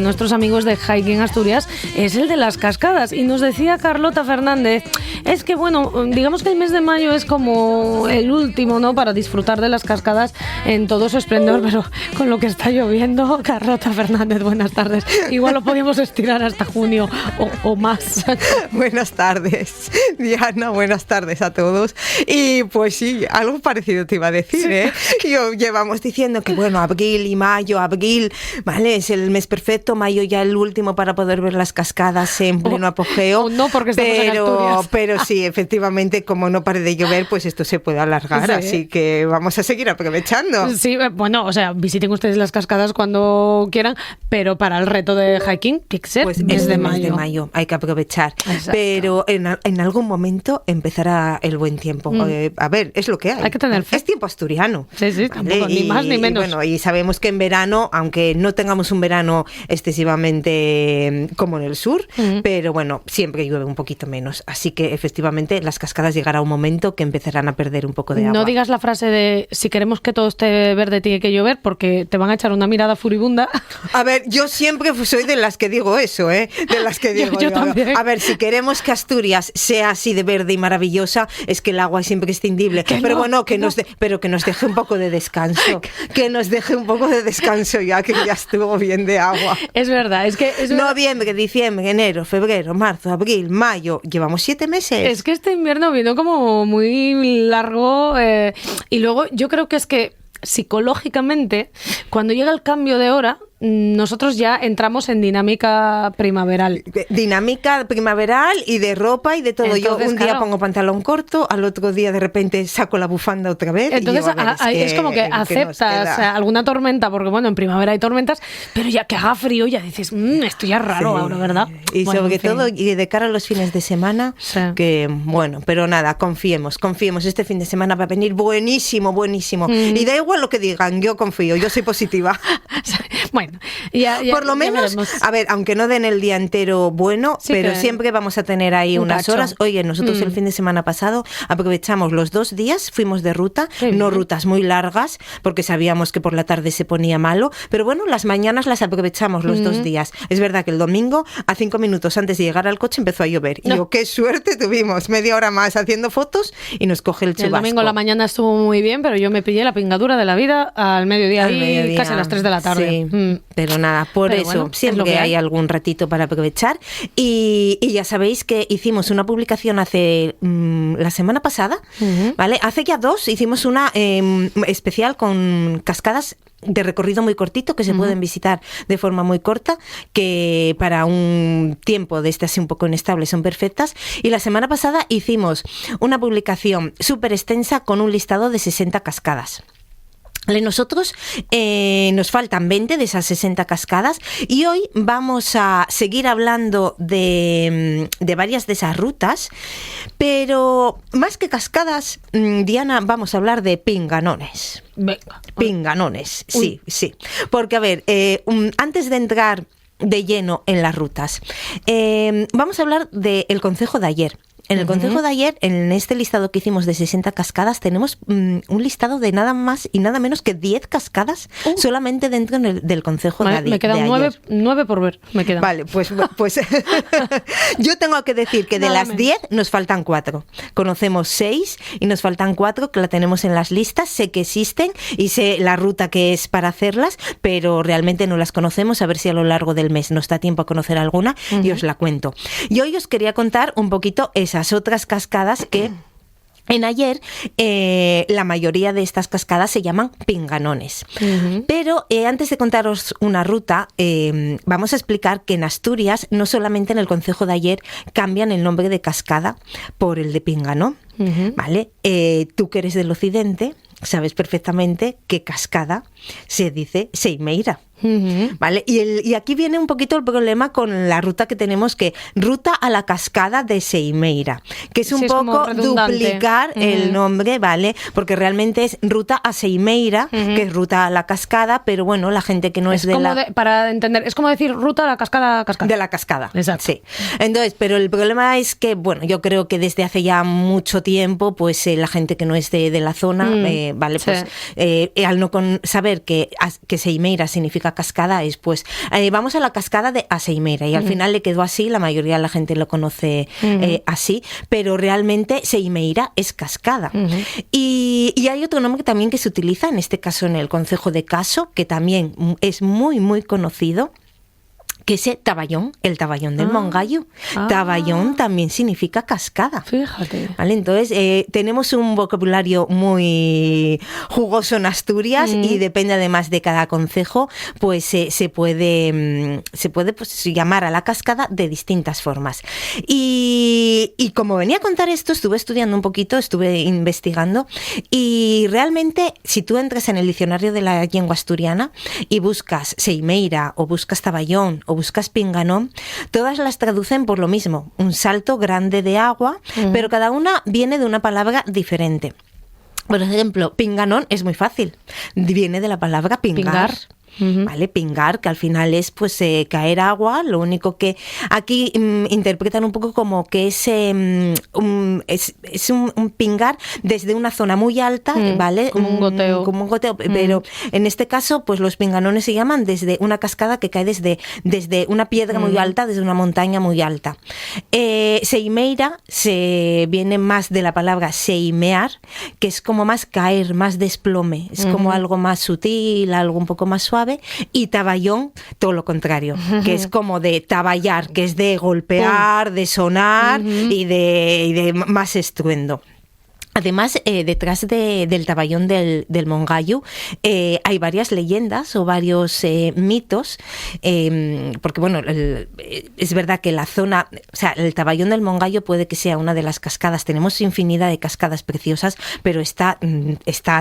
Nuestros amigos de Hiking Asturias es el de las cascadas, y nos decía Carlota Fernández, es que bueno, digamos que el mes de mayo es como el último, ¿no?, para disfrutar de las cascadas en todo su esplendor, pero con lo que está lloviendo, Carlota Fernández, buenas tardes, igual lo podíamos estirar hasta junio o más. Buenas tardes, Diana, buenas tardes a todos. Y pues sí, algo parecido te iba a decir, ¿eh? Llevamos diciendo que bueno, abril y mayo, ¿vale? Es el mes perfecto, mayo ya el último para poder ver las cascadas en pleno apogeo. No, porque estamos en Asturias. Pero sí, efectivamente, como no pare de llover, pues esto se puede alargar, sí. Así que vamos a seguir aprovechando. Sí, bueno, o sea, visiten ustedes las cascadas cuando quieran, pero para el reto de hiking, tiene que ser pues mes de mes de mayo, hay que aprovechar. Exacto. Pero en algún momento empezará el buen tiempo. A ver, es lo que hay. Hay que tener fe. Es tiempo asturiano. Sí, ¿vale? Tampoco, ni más ni menos. Y bueno, y sabemos que en verano, aunque no tengamos un verano excesivamente como en el sur, pero bueno, siempre llueve un poquito menos. Así que efectivamente las cascadas llegará un momento que empezarán a perder un poco de agua. No digas la frase de si queremos que todo esté verde tiene que llover, porque te van a echar una mirada furibunda. A ver, yo siempre soy de las que digo eso, ¿eh? De las que digo yo también. A ver, si queremos que Asturias sea así de verde y maravillosa, es que el agua es imprescindible. Pero bueno, que nos deje un poco de descanso. Que nos deje un poco de descanso ya, que ya estuvo bien de agua. Es verdad, es que... Noviembre, diciembre, enero, febrero, marzo, abril, mayo, llevamos 7 meses. Es que este invierno vino como muy largo, y luego yo creo que es que psicológicamente, cuando llega el cambio de hora, nosotros ya entramos en dinámica primaveral. Dinámica primaveral y de ropa y de todo. Entonces, yo un día pongo pantalón corto, al otro día de repente saco la bufanda otra vez. Entonces es como que aceptas alguna tormenta, porque bueno, en primavera hay tormentas, pero ya que haga frío ya dices, esto ya es raro ahora, ¿verdad? Y bueno, sobre todo y de cara a los fines de semana, que bueno, pero nada, confiemos. Este fin de semana va a venir buenísimo. Y da igual lo que digan, yo confío, yo soy positiva. Bueno, por lo menos, a ver, aunque no den el día entero bueno, sí, pero siempre vamos a tener ahí unas horas. Oye, nosotros el fin de semana pasado aprovechamos los 2 días, fuimos de ruta, no rutas muy largas, porque sabíamos que por la tarde se ponía malo, pero bueno, las mañanas las aprovechamos los 2 días. Es verdad que el domingo, a 5 minutos antes de llegar al coche, empezó a llover. Y yo, qué suerte tuvimos, media hora más haciendo fotos y nos coge el chubasco. El domingo la mañana estuvo muy bien, pero yo me pillé la pingadura de la vida al mediodía, y casi a las 3 de la tarde. Sí. Pero nada, pero eso, bueno, siempre hay algún ratito para aprovechar. Y ya sabéis que hicimos una publicación hace la semana pasada, ¿vale? Hace ya 2 hicimos una especial con cascadas de recorrido muy cortito que se pueden visitar de forma muy corta, que para un tiempo de este así un poco inestable son perfectas. Y la semana pasada hicimos una publicación súper extensa con un listado de 60 cascadas. Nosotros nos faltan 20 de esas 60 cascadas y hoy vamos a seguir hablando de varias de esas rutas, pero más que cascadas, Diana, vamos a hablar de pinganones. Venga. Pinganones, sí. Porque a ver, antes de entrar de lleno en las rutas, vamos a hablar del concejo de ayer. En el concejo de ayer, en este listado que hicimos de 60 cascadas, tenemos un listado de nada más y nada menos que 10 cascadas solamente dentro del concejo de ayer. Me quedan 9 por ver. Me quedan. Vale, pues yo tengo que decir que de las 10 nos faltan 4. Conocemos 6 y nos faltan 4 que la tenemos en las listas. Sé que existen y sé la ruta que es para hacerlas, pero realmente no las conocemos. A ver si a lo largo del mes nos da tiempo a conocer alguna y os la cuento. Y hoy os quería contar un poquito esas otras cascadas que en ayer la mayoría de estas cascadas se llaman pinganones. Pero antes de contaros una ruta, vamos a explicar que en Asturias, no solamente en el concejo de ayer, cambian el nombre de cascada por el de pinganón. ¿Vale? Tú que eres del occidente, sabes perfectamente que cascada se dice Seimeira. ¿Vale? Y aquí viene un poquito el problema con la ruta que tenemos, que ruta a la cascada de Seimeira, que es un poco duplicar el nombre, ¿vale? Porque realmente es ruta a Seimeira, que es ruta a la cascada, pero bueno, la gente que no es de la... para entender, es como decir ruta a la cascada. De la cascada. Exacto. Sí. Entonces, pero el problema es que, bueno, yo creo que desde hace ya mucho tiempo, pues la gente que no es de la zona, ¿vale? Pues al no saber que Seimeira significa significa cascada es, pues, vamos a la cascada de Aseimeira, y al final le quedó así, la mayoría de la gente lo conoce así, pero realmente Seimeira es cascada. Y hay otro nombre también que se utiliza, en este caso en el concejo de Caso, que también es muy, muy conocido, que es Taballón, el Taballón del Mongallo. Taballón también significa cascada. Fíjate. ¿Vale? Entonces, tenemos un vocabulario muy jugoso en Asturias y depende además de cada concejo, pues se puede pues, llamar a la cascada de distintas formas. Y como venía a contar esto, estuve estudiando un poquito, estuve investigando, y realmente, si tú entras en el diccionario de la lengua asturiana y buscas Seimeira o buscas Taballón o buscas Pinganón, todas las traducen por lo mismo, un salto grande de agua, pero cada una viene de una palabra diferente. Por ejemplo, Pinganón es muy fácil, viene de la palabra pingar. ¿Vale? Pingar, que al final es pues caer agua. Lo único que aquí interpretan un poco como que es un pingar desde una zona muy alta, ¿vale? Como un goteo. Pero en este caso, pues los pinganones se llaman desde una cascada que cae desde una piedra muy alta, desde una montaña muy alta. Seimeira se viene más de la palabra seimear, que es como más caer, más desplome, es como algo más sutil, algo un poco más suave. Y Taballón, todo lo contrario, que es como de taballar, que es de golpear, de sonar y de más estruendo. Además, detrás del Taballón del Mongallo hay varias leyendas o varios mitos, porque bueno, es verdad que la zona, o sea, el Taballón del Mongallo puede que sea una de las cascadas, tenemos infinidad de cascadas preciosas, pero está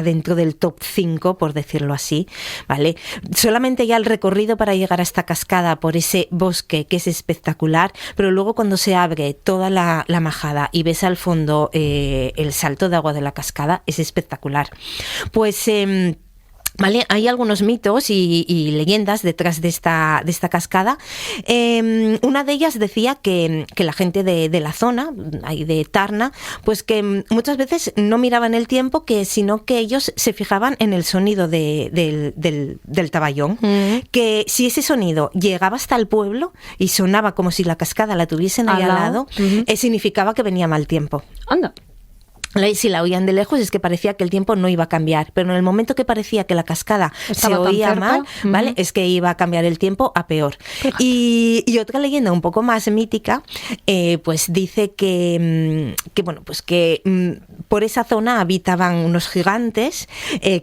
dentro del top 5, por decirlo así, ¿vale? Solamente ya el recorrido para llegar a esta cascada por ese bosque, que es espectacular, pero luego cuando se abre toda la majada y ves al fondo el salto de agua de la cascada, es espectacular. Pues ¿vale? Hay algunos mitos y leyendas detrás de esta cascada. Una de ellas decía que la gente de la zona, ahí de Tarna, pues que muchas veces no miraban el tiempo, sino que ellos se fijaban en el sonido del Taballón, que si ese sonido llegaba hasta el pueblo y sonaba como si la cascada la tuviesen ahí al lado, significaba que venía mal tiempo. Anda. Si la oían de lejos es que parecía que el tiempo no iba a cambiar, pero en el momento que parecía que la cascada se oía mal, ¿vale? Es que iba a cambiar el tiempo a peor. Y otra leyenda un poco más mítica, pues dice que bueno, pues que por esa zona habitaban unos gigantes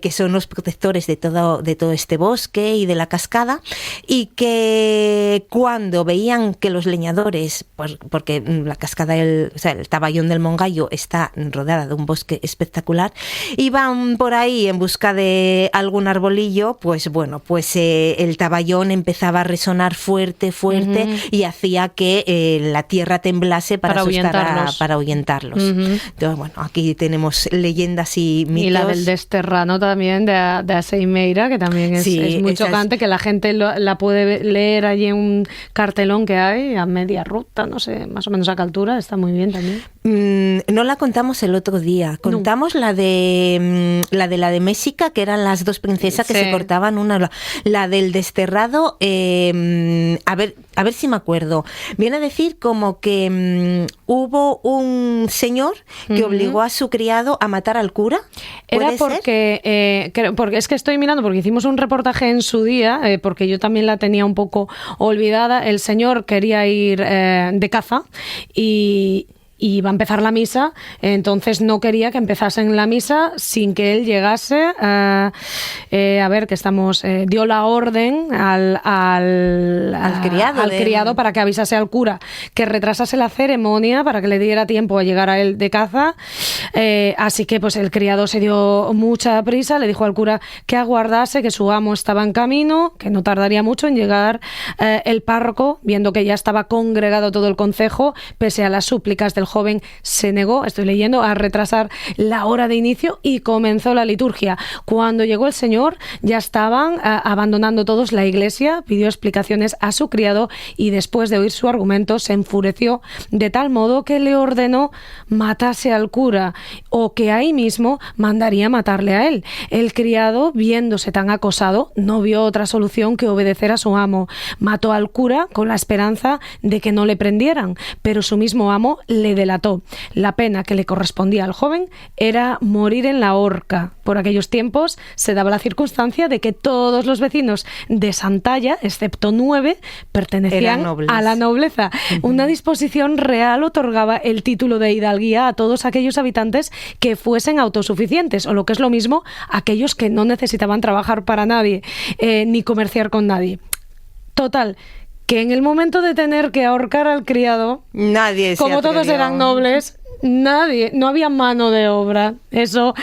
que son los protectores de todo este bosque y de la cascada, y que cuando veían que los leñadores, porque la cascada, o sea, el Taballón del Mongallo está rodeada de un bosque espectacular, iban por ahí en busca de algún arbolillo, pues bueno, pues el Taballón empezaba a resonar fuerte y hacía que la tierra temblase para ahuyentarlos. Entonces, bueno, aquí tenemos leyendas y mitos. Y la del Desterrano también, de Aseimeira, que también es muy chocante, que la gente la puede leer allí en un cartelón que hay a media ruta, no sé, más o menos a qué altura, está muy bien también. No la contamos el otro día, contamos la de Mésica, que eran las dos princesas que se cortaban una. La del Desterrado, a ver si me acuerdo, viene a decir como que hubo un señor que obligó a su criado a matar al cura. Era porque es que estoy mirando, porque hicimos un reportaje en su día, porque yo también la tenía un poco olvidada. El señor quería ir de caza y iba a empezar la misa, entonces no quería que empezasen la misa sin que él llegase a ver, que estamos, dio la orden al criado para que avisase al cura que retrasase la ceremonia para que le diera tiempo a llegar a él de caza, así que pues el criado se dio mucha prisa, le dijo al cura que aguardase, que su amo estaba en camino, que no tardaría mucho en llegar. El párroco, viendo que ya estaba congregado todo el concejo, pese a las súplicas del joven se negó, estoy leyendo, a retrasar la hora de inicio y comenzó la liturgia. Cuando llegó el Señor, ya estaban abandonando todos la iglesia, pidió explicaciones a su criado y después de oír su argumento se enfureció de tal modo que le ordenó matase al cura o que ahí mismo mandaría matarle a él. El criado, viéndose tan acosado, no vio otra solución que obedecer a su amo. Mató al cura con la esperanza de que no le prendieran, pero su mismo amo le delató. La pena que le correspondía al joven era morir en la horca. Por aquellos tiempos se daba la circunstancia de que todos los vecinos de Santalla, excepto 9, pertenecían a la nobleza. Una disposición real otorgaba el título de hidalguía a todos aquellos habitantes que fuesen autosuficientes, o lo que es lo mismo, aquellos que no necesitaban trabajar para nadie, ni comerciar con nadie. Total, que en el momento de tener que ahorcar al criado, nadie se como todos eran nobles, nadie, no había mano de obra, eso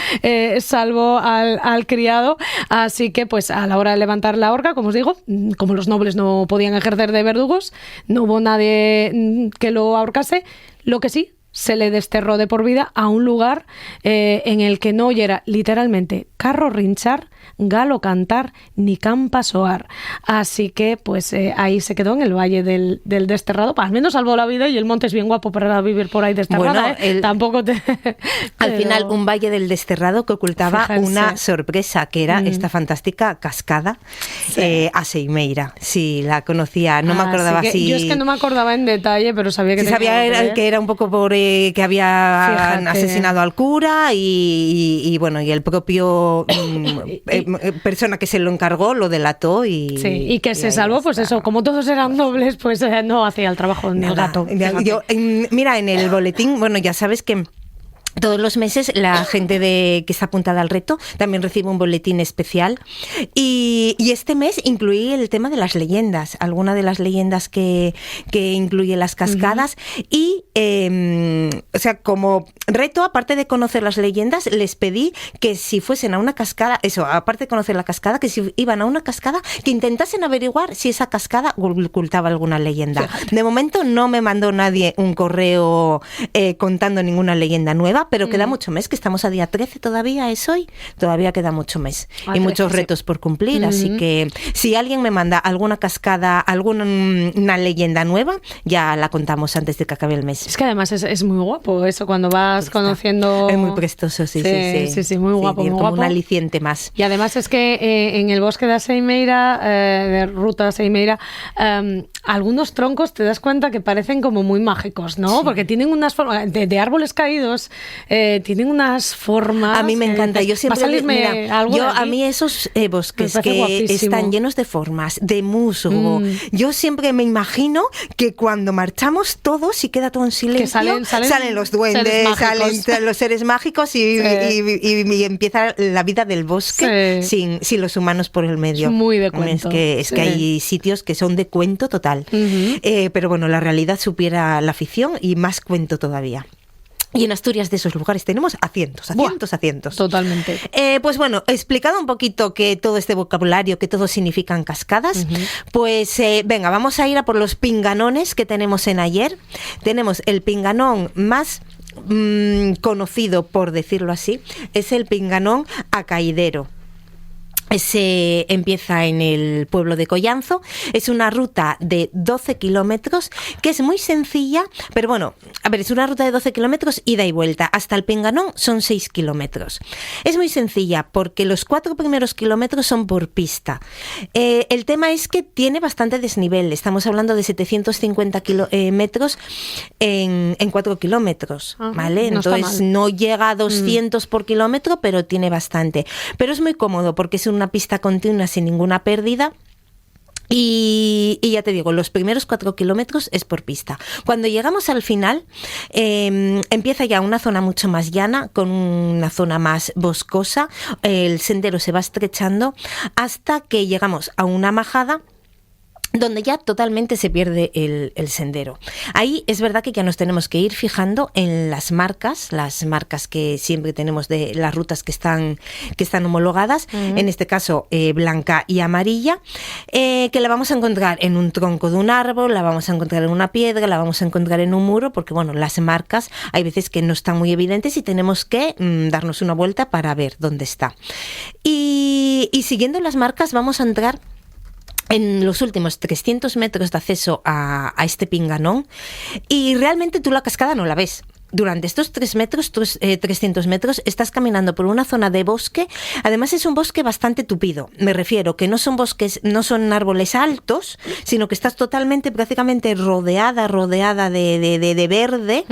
salvo al criado, así que pues a la hora de levantar la horca, como os digo, como los nobles no podían ejercer de verdugos, no hubo nadie que lo ahorcase, lo que sí, se le desterró de por vida a un lugar en el que no oyera literalmente carro rinchar, galo cantar, ni campa soar. Así que pues ahí se quedó en el valle del desterrado. Al menos salvó la vida y el monte es bien guapo para vivir por ahí desterrada. Bueno, tampoco te... Al final un valle del desterrado que ocultaba una sorpresa, que era esta fantástica cascada a Seimeira. Sí, la conocía, no me acordaba así. Yo es que no me acordaba en detalle, pero sabía que que era un poco por que había asesinado al cura y bueno, y el propio persona que se lo encargó lo delató y que se salvó, pues eso, como todos eran nobles, pues no hacía el trabajo ni el gato. Mira, en el boletín, bueno, ya sabes que todos los meses la gente que está apuntada al reto también recibe un boletín especial y este mes incluí el tema de las leyendas, alguna de las leyendas que incluye las cascadas y o sea, como reto, aparte de conocer las leyendas, les pedí que si fuesen a una cascada, eso, aparte de conocer la cascada, que si iban a una cascada, que intentasen averiguar si esa cascada ocultaba alguna leyenda. De momento no me mandó nadie un correo contando ninguna leyenda nueva, pero queda mucho mes, que estamos a día 13 todavía, es hoy, todavía queda mucho mes y muchos retos por cumplir, así que si alguien me manda alguna cascada, alguna leyenda nueva, ya la contamos antes de que acabe el mes. Es que además es muy guapo eso, cuando vas conociendo... Es muy prestoso, sí, muy guapo, muy como guapo. Un aliciente más. Y además es que en el bosque de Seimeira, de ruta Seimeira, algunos troncos te das cuenta que parecen como muy mágicos, ¿no? Sí. Porque tienen unas formas de árboles caídos, tienen unas formas. A mí me encanta. Yo siempre a mí esos bosques que guapísimo. Están llenos de formas, de musgo. Yo siempre me imagino que cuando marchamos todos y queda todo en silencio, que salen los duendes, salen los seres mágicos y empieza la vida del bosque sin los humanos por el medio. Es muy de cuento. Es que hay sitios que son de cuento total. Pero bueno, la realidad supera la ficción y más cuento todavía. Y en Asturias de esos lugares tenemos a cientos. Totalmente. Pues bueno, explicado un poquito que todo este vocabulario, que todo significan cascadas, pues venga, vamos a ir a por los pinganones que tenemos en Aller. Tenemos el pinganón más conocido, por decirlo así, es el pinganón acaidero. Se empieza en el pueblo de Collanzo, es una ruta de 12 kilómetros que es muy sencilla, pero bueno, a ver, es una ruta de 12 kilómetros ida y vuelta, hasta el Pinganón son 6 kilómetros. Es muy sencilla porque los 4 primeros kilómetros son por pista. El tema es que tiene bastante desnivel, estamos hablando de 750 metros en 4 kilómetros, ¿vale? Entonces no llega a 200 por kilómetro, pero tiene bastante. Pero es muy cómodo porque es una pista continua sin ninguna pérdida. Y ya te digo, los primeros 4 kilómetros es por pista. Cuando llegamos al final, empieza ya una zona mucho más llana, con una zona más boscosa. El sendero se va estrechando hasta que llegamos a una majada donde ya totalmente se pierde el sendero. Ahí es verdad que ya nos tenemos que ir fijando en las marcas que siempre tenemos de las rutas que están homologadas, en este caso blanca y amarilla, que la vamos a encontrar en un tronco de un árbol, la vamos a encontrar en una piedra, la vamos a encontrar en un muro, porque bueno, las marcas hay veces que no están muy evidentes y tenemos que darnos una vuelta para ver dónde está. Y siguiendo las marcas vamos a entrar en los últimos 300 metros de acceso a este pinganón, y realmente tú la cascada no la ves. Durante estos 300 metros estás caminando por una zona de bosque. Además es un bosque bastante tupido. Me refiero que no son árboles altos, sino que estás totalmente, prácticamente rodeada de verde,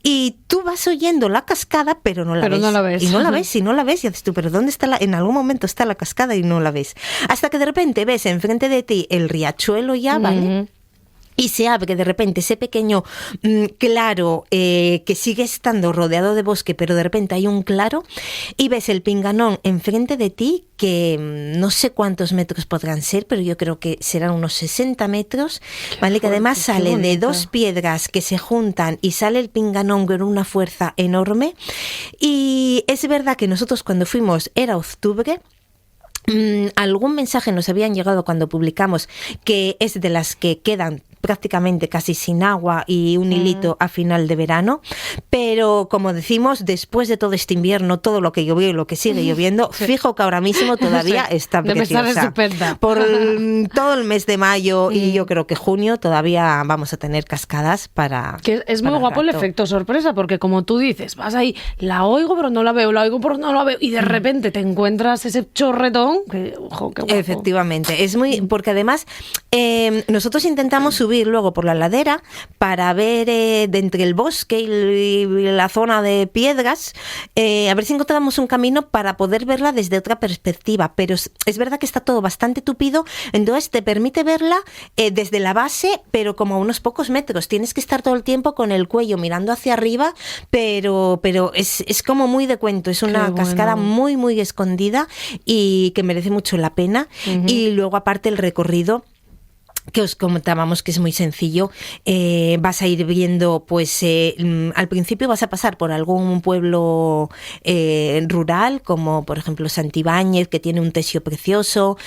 y tú vas oyendo la cascada, pero no la ves. Y no la ves, y dices tú, pero ¿dónde está en algún momento está la cascada y no la ves? Hasta que de repente ves enfrente de ti el riachuelo ya, ¿vale? Y se abre de repente ese pequeño claro que sigue estando rodeado de bosque, pero de repente hay un claro y ves el pinganón enfrente de ti, que no sé cuántos metros podrán ser, pero yo creo que serán unos 60 metros, ¿vale? Que además sale de dos piedras que se juntan y sale el pinganón con una fuerza enorme. Y es verdad que nosotros cuando fuimos era octubre. Algún mensaje nos habían llegado cuando publicamos que es de las que quedan prácticamente casi sin agua y un hilito a final de verano, pero como decimos, después de todo este invierno, todo lo que llovió y lo que sigue lloviendo, fijo que ahora mismo todavía está preciosa. Por todo el mes de mayo y yo creo que junio todavía vamos a tener cascadas para... Que es muy guapo el efecto sorpresa, porque como tú dices, vas ahí, la oigo pero no la veo, la oigo pero no la veo, y de repente te encuentras ese chorretón, que, ojo, qué guapo. Efectivamente, es muy... Porque además nosotros intentamos subir luego por la ladera para ver de entre el bosque y la zona de piedras, a ver si encontramos un camino para poder verla desde otra perspectiva, pero es verdad que está todo bastante tupido, entonces te permite verla desde la base, pero como a unos pocos metros. Tienes que estar todo el tiempo con el cuello mirando hacia arriba, pero es como muy de cuento, es una cascada muy, muy escondida y que merece mucho la pena. Y luego aparte el recorrido que os comentábamos que es muy sencillo, vas a ir viendo, pues al principio vas a pasar por algún pueblo rural, como por ejemplo Santibáñez, que tiene un tesio precioso,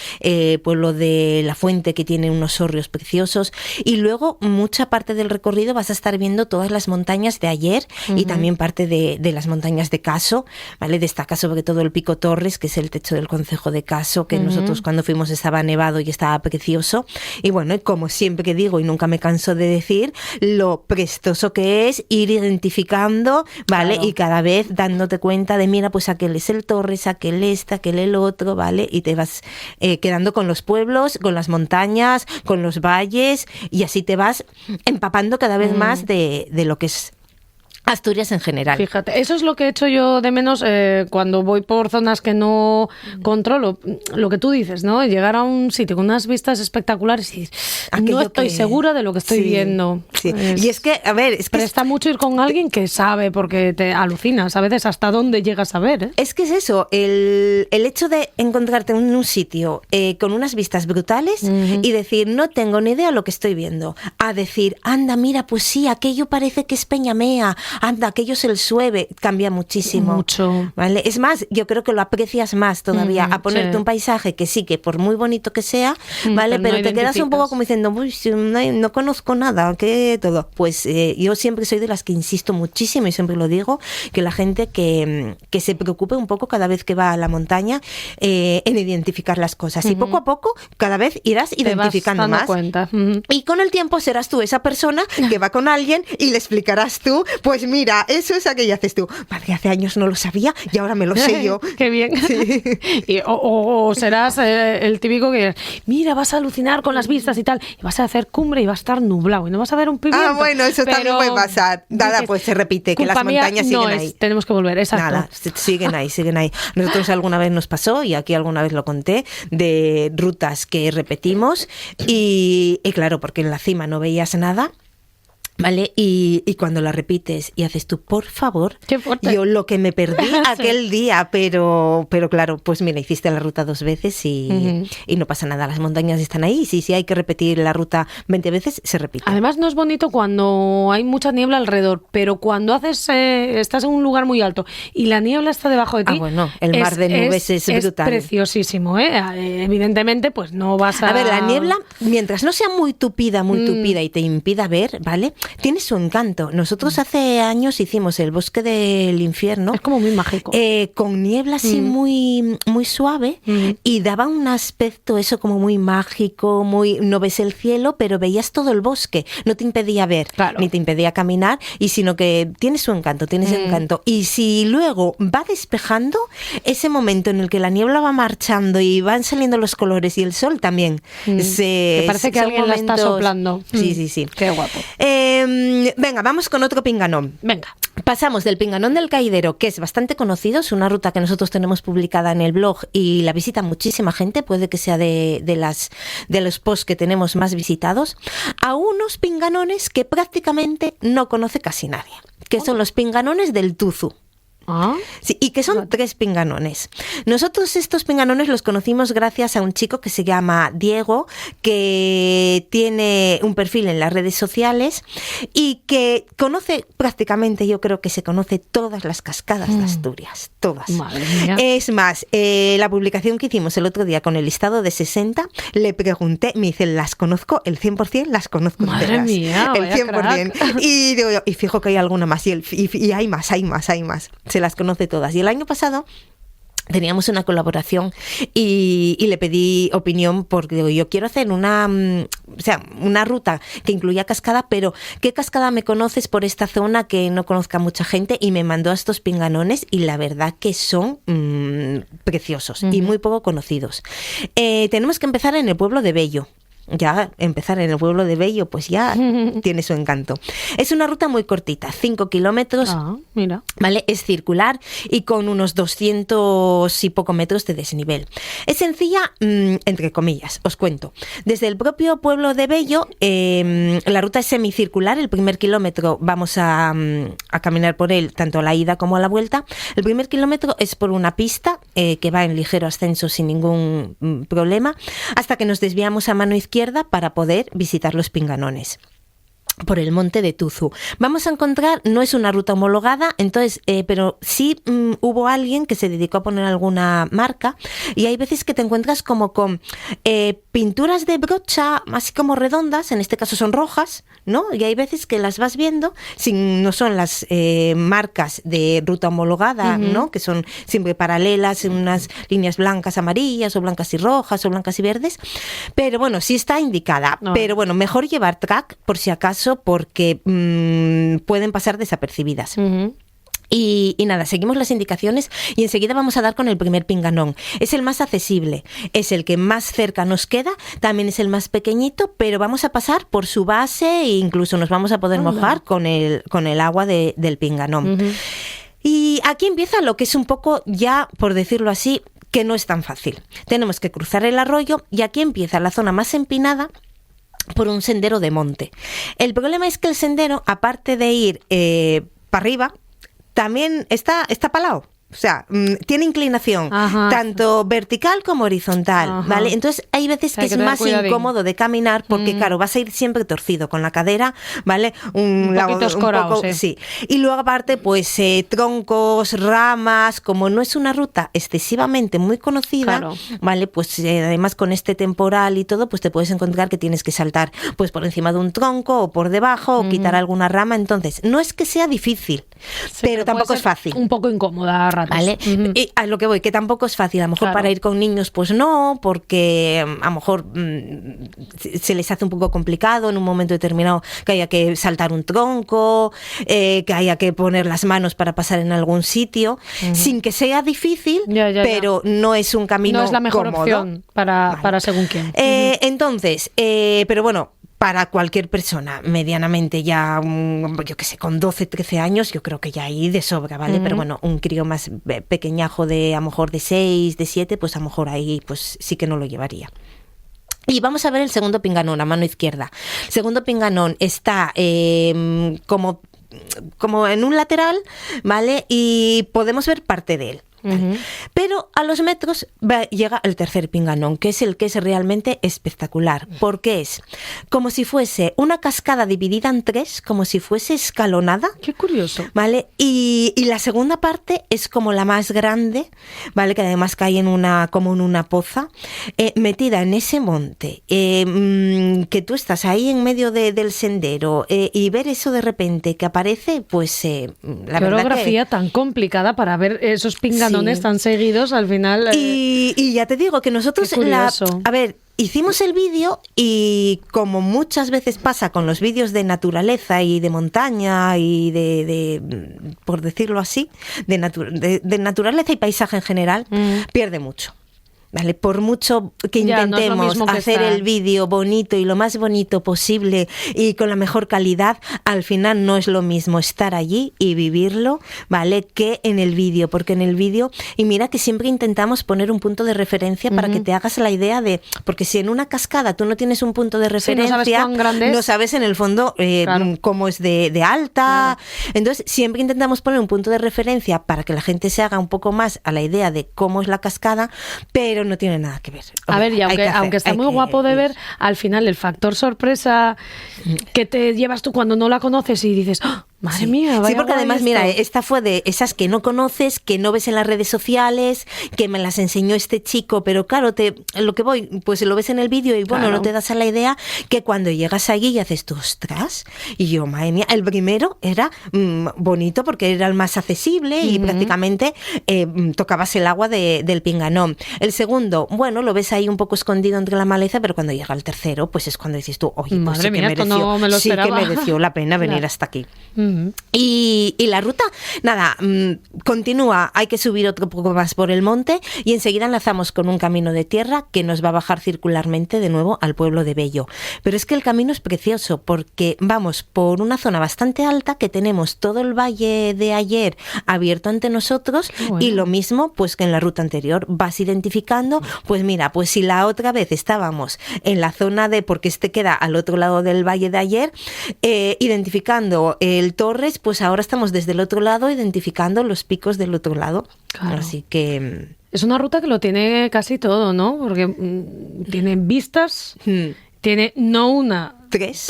pueblo de La Fuente, que tiene unos hórreos preciosos, y luego mucha parte del recorrido vas a estar viendo todas las montañas de ayer y también parte de las montañas de Caso, ¿vale? Destaca sobre todo el Pico Torres, que es el techo del concejo de Caso, que nosotros cuando fuimos estaba nevado y estaba precioso, y bueno, como siempre que digo y nunca me canso de decir, lo prestoso que es ir identificando, ¿vale? Claro. Y cada vez dándote cuenta de, mira, pues aquel es el Torres, aquel aquel el otro, ¿vale? Y te vas quedando con los pueblos, con las montañas, con los valles, y así te vas empapando cada vez más de lo que es Asturias en general. Fíjate, eso es lo que he hecho yo de menos cuando voy por zonas que no controlo. Lo que tú dices, ¿no? Llegar a un sitio con unas vistas espectaculares y no estoy segura de lo que estoy viendo. Sí. Y es que, a ver, es que presta mucho ir con alguien que sabe, porque te alucinas a veces hasta dónde llegas a ver, ¿eh? Es que es eso, el hecho de encontrarte en un sitio con unas vistas brutales y decir, no tengo ni idea de lo que estoy viendo, a decir, anda, mira, pues sí, aquello parece que es Peñamea, anda, aquello es el Sueve, cambia muchísimo. Mucho. ¿Vale? Es más, yo creo que lo aprecias más todavía a ponerte un paisaje que sí, que por muy bonito que sea, ¿vale? Pero te quedas un poco como diciendo, uy, no conozco nada, ¿qué todo? Pues yo siempre soy de las que insisto muchísimo y siempre lo digo, que la gente que se preocupe un poco cada vez que va a la montaña en identificar las cosas. Y poco a poco, cada vez irás identificando te vas más. Cuenta. Y con el tiempo serás tú esa persona que va con alguien y le explicarás tú, pues mira, eso es aquello, haces tú, madre, hace años no lo sabía y ahora me lo sé yo. Qué bien. Sí. O serás el típico que, mira, vas a alucinar con las vistas y tal, y vas a hacer cumbre y va a estar nublado y no vas a ver un pimiento. Ah, bueno, eso también puede pasar. Nada, pues se repite, que las montañas siguen ahí. Tenemos que volver, exacto. Nada, siguen ahí. Nosotros alguna vez nos pasó, y aquí alguna vez lo conté, de rutas que repetimos y claro, porque en la cima no veías nada. ¿Vale? Y cuando la repites y haces tú, por favor, Qué fuerte. yo lo que me perdí Sí. aquel día, pero claro, pues mira, hiciste la ruta 2 veces y no pasa nada, las montañas están ahí, y si hay que repetir la ruta 20 veces, se repite. Además, no es bonito cuando hay mucha niebla alrededor, pero cuando estás en un lugar muy alto y la niebla está debajo de ti. Bueno, el mar de nubes es brutal. Es preciosísimo, ¿eh? Evidentemente, pues no vas a... A ver, la niebla, mientras no sea muy tupida y te impida ver, ¿vale? Tiene su encanto. Nosotros hace años hicimos el Bosque del Infierno. Es como muy mágico. Con niebla así muy, muy suave y daba un aspecto eso como muy mágico, no ves el cielo, pero veías todo el bosque. No te impedía ver, Claro. ni te impedía caminar, y sino que tiene su encanto, tiene ese encanto. Y si luego va despejando, ese momento en el que la niebla va marchando y van saliendo los colores y el sol también. Que parece que son alguien la está soplando. Sí. Qué guapo. Venga, vamos con otro pinganón. Venga. Pasamos del Pinganón del Caidero, que es bastante conocido, es una ruta que nosotros tenemos publicada en el blog y la visita muchísima gente, puede que sea de los posts que tenemos más visitados, a unos pinganones que prácticamente no conoce casi nadie, que son los pinganones del Tuzu. Ah, Sí, y que son 3 pinganones. Nosotros estos pinganones los conocimos gracias a un chico que se llama Diego, que tiene un perfil en las redes sociales y que conoce prácticamente, yo creo que se conoce todas las cascadas de Asturias, todas. Madre mía. Es más, la publicación que hicimos el otro día con el listado de 60, le pregunté, me dice, ¿las conozco? El 100% las conozco Madre enteras. mía, El vaya 100%. crack. Y digo yo, y fijo que hay alguna más, y hay más. Se las conoce todas. Y el año pasado teníamos una colaboración y le pedí opinión porque digo, yo quiero hacer una ruta que incluya cascada, pero ¿qué cascada me conoces por esta zona que no conozca mucha gente? Y me mandó a estos pinganones y la verdad que son preciosos y muy poco conocidos. Tenemos que empezar en el pueblo de Bello. Ya empezar en el pueblo de Bello, pues ya tiene su encanto. Es una ruta muy cortita, 5 kilómetros. Ah, mira. ¿Vale? Es circular y con unos 200 y poco metros de desnivel. Es sencilla, entre comillas, os cuento. Desde el propio pueblo de Bello, la ruta es semicircular. El primer kilómetro vamos a caminar por él, tanto a la ida como a la vuelta. El primer kilómetro es por una pista que va en ligero ascenso sin ningún problema, hasta que nos desviamos a mano izquierda para poder visitar los pinganones por el monte de Tuzu. Vamos a encontrar, no es una ruta homologada, entonces, pero sí hubo alguien que se dedicó a poner alguna marca, y hay veces que te encuentras como con pinturas de brocha, así como redondas, en este caso son rojas, ¿no? Y hay veces que las vas viendo, no son las marcas de ruta homologada, ¿no? Que son siempre paralelas, en unas líneas blancas, amarillas, o blancas y rojas, o blancas y verdes, pero bueno, sí está indicada, pero bueno, mejor llevar track por si acaso, porque pueden pasar desapercibidas. Y nada, seguimos las indicaciones y enseguida vamos a dar con el primer pinganón. Es el más accesible, es el que más cerca nos queda, también es el más pequeñito, pero vamos a pasar por su base e incluso nos vamos a poder mojar con el agua del pinganón. Y aquí empieza lo que es un poco, ya por decirlo así, que no es tan fácil. Tenemos que cruzar el arroyo y aquí empieza la zona más empinada, por un sendero de monte. El problema es que el sendero, aparte de ir para arriba, también está palado. O sea, tiene inclinación, tanto vertical como horizontal, ¿vale? Entonces hay veces que es más incómodo de caminar porque, claro, vas a ir siempre torcido con la cadera, ¿vale? Un poquito escorado, sí. Y luego aparte, pues troncos, ramas, como no es una ruta excesivamente muy conocida, ¿vale? Pues además con este temporal y todo, pues te puedes encontrar que tienes que saltar pues por encima de un tronco o por debajo o quitar alguna rama. Entonces, no es que sea difícil, pero tampoco es fácil. Un poco incómoda, ¿vale? Y a lo que voy, que tampoco es fácil. A lo mejor para ir con niños, pues no, porque a lo mejor se les hace un poco complicado en un momento determinado que haya que saltar un tronco, que haya que poner las manos para pasar en algún sitio, sin que sea difícil, pero no es un camino no es la mejor cómodo. Opción para según quién. Entonces, pero bueno, para cualquier persona medianamente ya, yo qué sé, con 12, 13 años, yo creo que ya ahí de sobra, ¿vale? Pero bueno, un crío más pequeñajo de a lo mejor de 6, de 7, pues a lo mejor ahí pues sí que no lo llevaría. Y vamos a ver el segundo pinganón, a mano izquierda. El segundo pinganón está como en un lateral, ¿vale? Y podemos ver parte de él. Uh-huh. Pero a los metros llega el tercer pinganón, que es el que es realmente espectacular, porque es como si fuese una cascada dividida en tres, como si fuese escalonada. Qué curioso. ¿Vale? Y la segunda parte es como la más grande, ¿vale? Que además cae como en una poza, metida en ese monte, que tú estás ahí en medio del sendero, y ver eso de repente que aparece, pues la Qué verdad orografía tan complicada para ver esos pinganos tan seguidos al final. Y ya te digo que nosotros, hicimos el vídeo y como muchas veces pasa con los vídeos de naturaleza y de montaña y de por decirlo así, de naturaleza y paisaje en general, pierde mucho. ¿Vale? Por mucho que intentemos hacer el vídeo bonito y lo más bonito posible y con la mejor calidad, al final no es lo mismo estar allí y vivirlo, ¿vale? Que en el vídeo, porque en el vídeo, y mira que siempre intentamos poner un punto de referencia para que te hagas la idea de, porque si en una cascada tú no tienes un punto de referencia, no sabes en el fondo cómo es de alta. Claro. Entonces siempre intentamos poner un punto de referencia para que la gente se haga un poco más a la idea de cómo es la cascada, pero no tiene nada que ver. A ver, y aunque está muy guapo de ver, al final el factor sorpresa que te llevas tú cuando no la conoces y dices, ¡oh, madre mía! Sí, porque además, mira, esta fue de esas que no conoces, que no ves en las redes sociales, que me las enseñó este chico, pero claro, lo que voy, pues lo ves en el vídeo y bueno, no te das a la idea que cuando llegas allí y haces tú, ostras, y yo, madre mía, el primero era bonito porque era el más accesible y prácticamente tocabas el agua del pinganón. El segundo, bueno, lo ves ahí un poco escondido entre la maleza, pero cuando llega el tercero, pues es cuando dices tú, oye, pues madre mía, no me lo esperaba. Sí que mereció la pena venir hasta aquí. Y la ruta, nada, continúa, hay que subir otro poco más por el monte y enseguida enlazamos con un camino de tierra que nos va a bajar circularmente de nuevo al pueblo de Bello. Pero es que el camino es precioso porque vamos por una zona bastante alta que tenemos todo el valle de ayer abierto ante nosotros. Bueno. Y lo mismo pues que en la ruta anterior, vas identificando, pues mira, pues si la otra vez estábamos en la zona porque este queda al otro lado del valle de ayer, identificando el Torres, pues ahora estamos desde el otro lado identificando los picos del otro lado. Claro. Así que es una ruta que lo tiene casi todo, ¿no? Porque tiene vistas, tiene no una, tres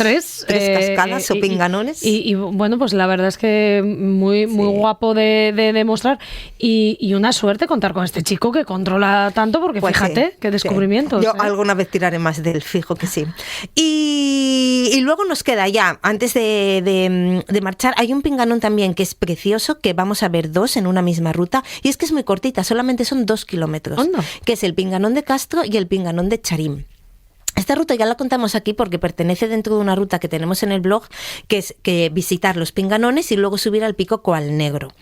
cascadas o pinganones. Y bueno, pues la verdad es que muy guapo de demostrar y una suerte contar con este chico que controla tanto, porque pues fíjate qué descubrimientos. Yo alguna vez tiraré más del fijo que sí. Y luego nos queda ya, antes de marchar, hay un pinganón también que es precioso, que vamos a ver dos en una misma ruta, y es que es muy cortita, solamente son 2 kilómetros, que es el pinganón de Castro y el pinganón de Charín. Esta ruta ya la contamos aquí porque pertenece dentro de una ruta que tenemos en el blog, que es que visitar los Pinganones y luego subir al pico Coal Negro.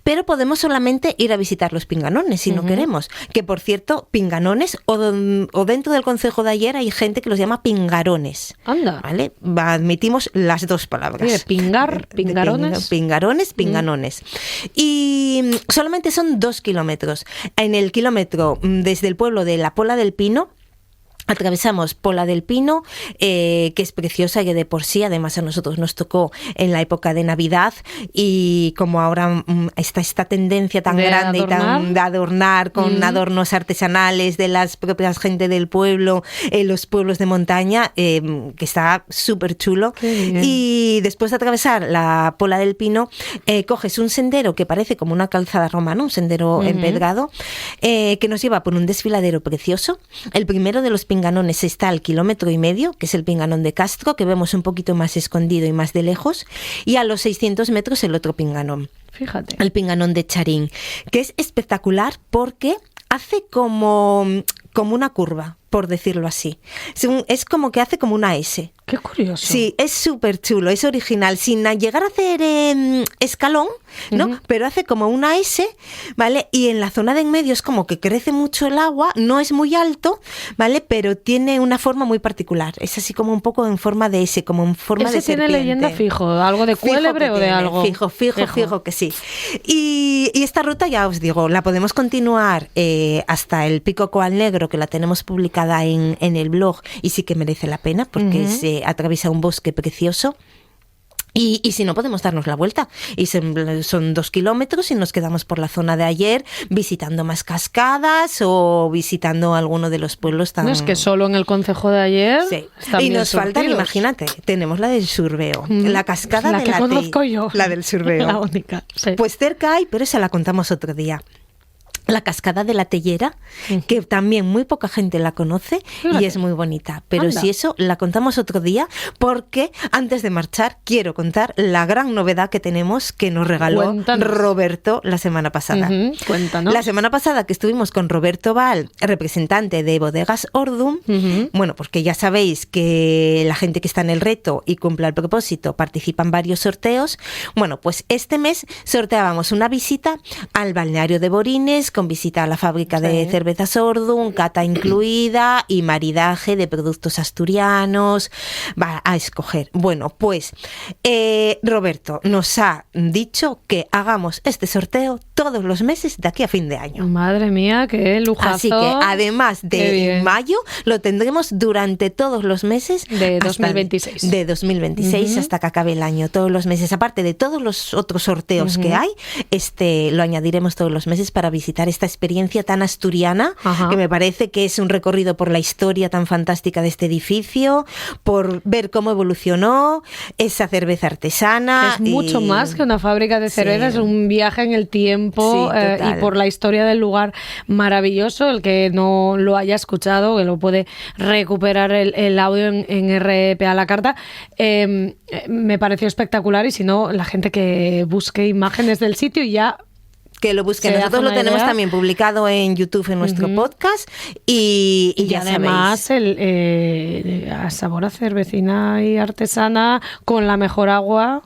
Pero podemos solamente ir a visitar los Pinganones si no queremos. Que por cierto, Pinganones o dentro del concejo de ayer hay gente que los llama Pingarones. Anda. ¿Vale? Admitimos las dos palabras. Sí, pingarones. Pingarones, Pinganones. Y solamente son 2 kilómetros. En el kilómetro desde el pueblo de La Pola del Pino, atravesamos Pola del Pino, que es preciosa y que de por sí, además a nosotros nos tocó en la época de Navidad, y como ahora está esta tendencia tan grande y tan de adornar con adornos artesanales de las propias gente del pueblo, los pueblos de montaña, que está súper chulo. Y después de atravesar la Pola del Pino, coges un sendero que parece como una calzada romana, un sendero empedrado, que nos lleva por un desfiladero precioso. El primero de los Pinganones está al 1,5 kilómetros, que es el Pinganón de Castro, que vemos un poquito más escondido y más de lejos, y a los 600 metros el otro Pinganón. Fíjate. El Pinganón de Charín, que es espectacular porque hace como una curva, por decirlo así. Es como que hace como una S. Qué curioso. Sí, es súper chulo, es original, sin llegar a hacer escalón, ¿no? Pero hace como una S, ¿vale? Y en la zona de en medio es como que crece mucho el agua, no es muy alto, ¿vale? Pero tiene una forma muy particular. Es así como un poco en forma de S, como en forma de serpiente. ¿Tiene leyenda fijo? ¿Algo de cuélebre o de algo? Fijo que sí. Y esta ruta, ya os digo, la podemos continuar hasta el Pico Coal Negro, que la tenemos publicada publicada en el blog y sí que merece la pena porque se atraviesa un bosque precioso. Y si no, podemos darnos la vuelta. Y son 2 kilómetros y nos quedamos por la zona de ayer visitando más cascadas o visitando alguno de los pueblos tan... No, es que solo en el concejo de ayer... Sí. Están Y bien nos faltan, surtidos. imagínate, tenemos la del Surbeo, la cascada la de que la conozco yo. La del Surbeo. La única, sí. Pues cerca hay, pero esa la contamos otro día. La cascada de la Tellera, que también muy poca gente la conoce y es muy bonita. Pero Anda. si eso la contamos otro día, porque antes de marchar quiero contar la gran novedad que tenemos que nos regaló Cuéntanos. Roberto la semana pasada. Cuéntanos. La semana pasada que estuvimos con Roberto Val, representante de Bodegas Ordum, bueno, pues que ya sabéis que la gente que está en el reto y cumple el propósito participa en varios sorteos. Bueno, pues este mes sorteábamos una visita al balneario de Borines, con visita a la fábrica de cervezas Ordum, cata incluida y maridaje de productos asturianos. Va a escoger. Bueno, pues Roberto nos ha dicho que hagamos este sorteo todos los meses de aquí a fin de año. Madre mía, qué lujazo. Así que además de mayo, lo tendremos durante todos los meses de hasta 2026. De 2026 hasta que acabe el año, todos los meses. Aparte de todos los otros sorteos que hay, lo añadiremos todos los meses para visitar esta experiencia tan asturiana, que me parece que es un recorrido por la historia tan fantástica de este edificio, por ver cómo evolucionó esa cerveza artesana. Es mucho más que una fábrica de cerveza, es un viaje en el tiempo y por la historia del lugar maravilloso. El que no lo haya escuchado, que lo puede recuperar el audio en RP a la carta, me pareció espectacular, y si no, la gente que busque imágenes del sitio y ya... Que lo busquen. Nosotros lo tenemos también publicado en YouTube, en nuestro podcast. Y ya además sabéis. A sabor a cervecina y artesana, con la mejor agua.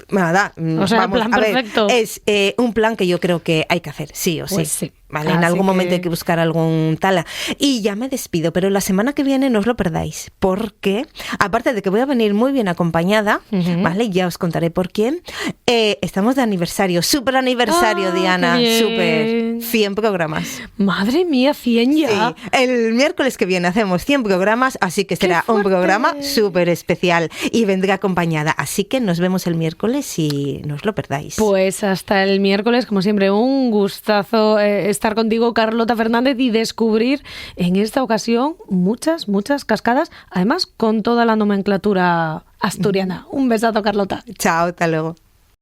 Nada, o sea, vamos, el plan a ver, perfecto. es un plan que yo creo que hay que hacer, sí o sí. Pues sí. Vale, en Así algún momento que... hay que buscar algún tala. Y ya me despido, pero la semana que viene no os lo perdáis, porque aparte de que voy a venir muy bien acompañada, ¿vale? Ya os contaré por quién. Estamos de aniversario, súper aniversario, Diana, súper. 100 programas. Madre mía, 100 ya. Sí. El miércoles que viene hacemos 100 programas, así que será un programa súper especial y vendré acompañada. Así que nos vemos el miércoles y no os lo perdáis. Pues hasta el miércoles, como siempre, un gustazo estar contigo, Carlota Fernández, y descubrir en esta ocasión muchas cascadas, además con toda la nomenclatura asturiana. Un besazo, Carlota. Chao, hasta luego.